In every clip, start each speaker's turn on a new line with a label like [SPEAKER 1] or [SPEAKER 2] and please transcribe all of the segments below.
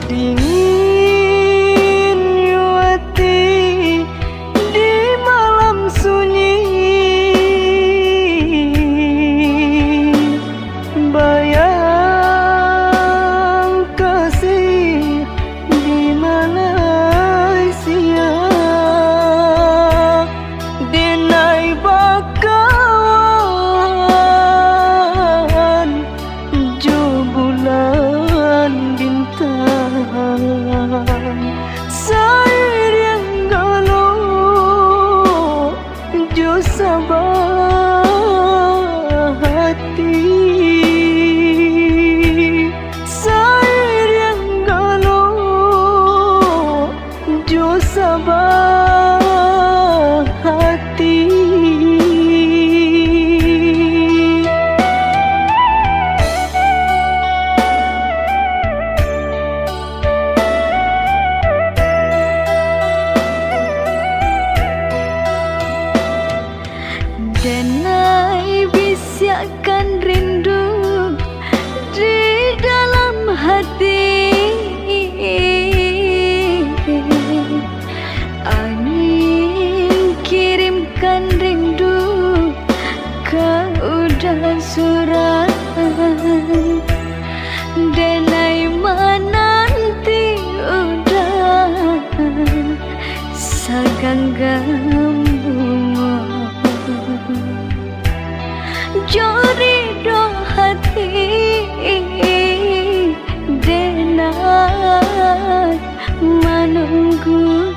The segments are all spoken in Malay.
[SPEAKER 1] Dingin hati di malam sunyi, bayang kasih di Malaysia. Denai bakawan jo bulan bintang, sayang galo jo sabah hati, sayang galo jo sabah hati. Denai bisiakan rindu di dalam hati, angin kirimkan rindu ke udara surat. Denai menanti udah saganggam bunga, jori do hati denai menunggu,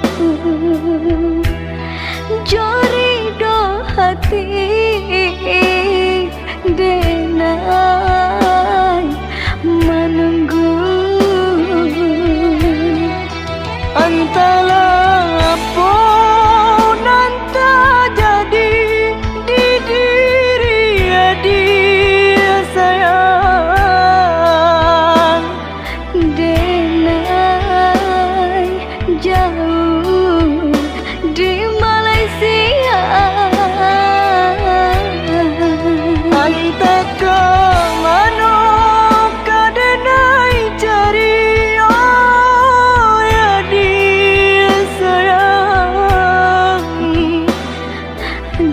[SPEAKER 1] jori do hati denai menunggu. Antara apa nanti jadi di diri dia sayang, denai jauh di Malaysia. Anta ke mana ka denai cari, oh ya dia sayang,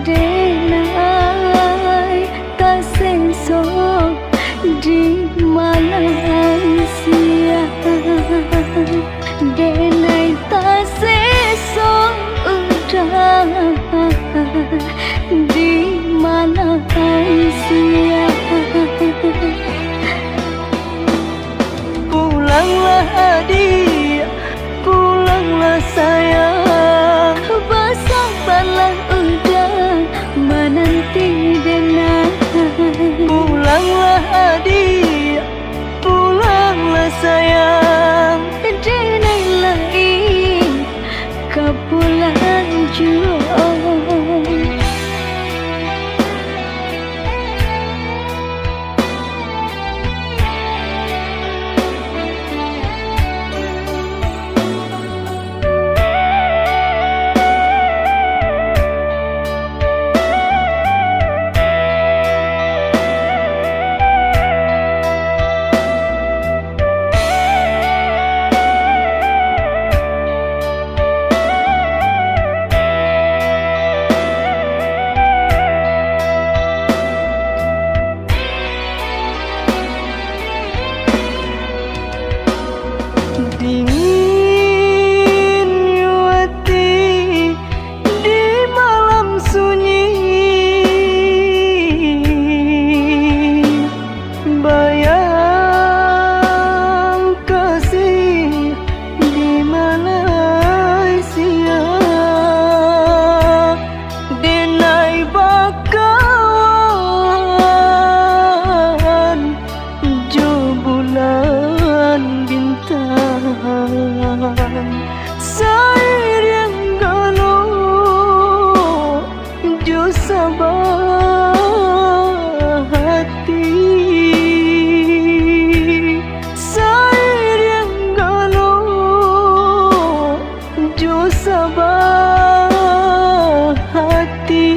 [SPEAKER 1] denai tak sensok di Malaysia, denai tak sensok udah di Malaysia. Pulanglah adik, pulanglah sayang, bersabarlah udah menanti denai. Pulanglah adik, pulanglah sayang, denai lain kau pulang jua. Dingin hati di malam sunyi, bayang kasih di Malaysia. Denai bakawan jo bulan bintang, sayang galo jo sabah hati, sayang galo jo sabah hati.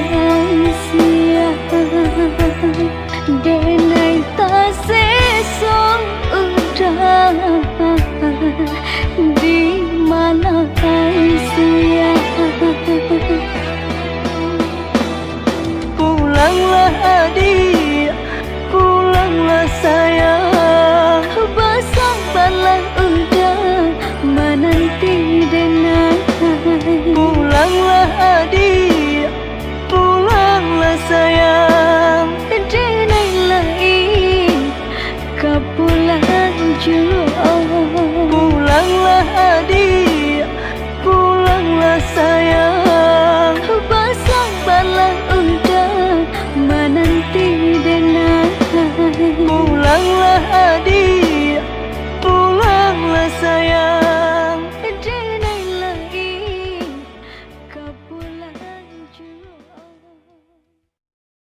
[SPEAKER 2] Aisyah denai tak sesong udah di mana Aisyah
[SPEAKER 1] Pulanglah adik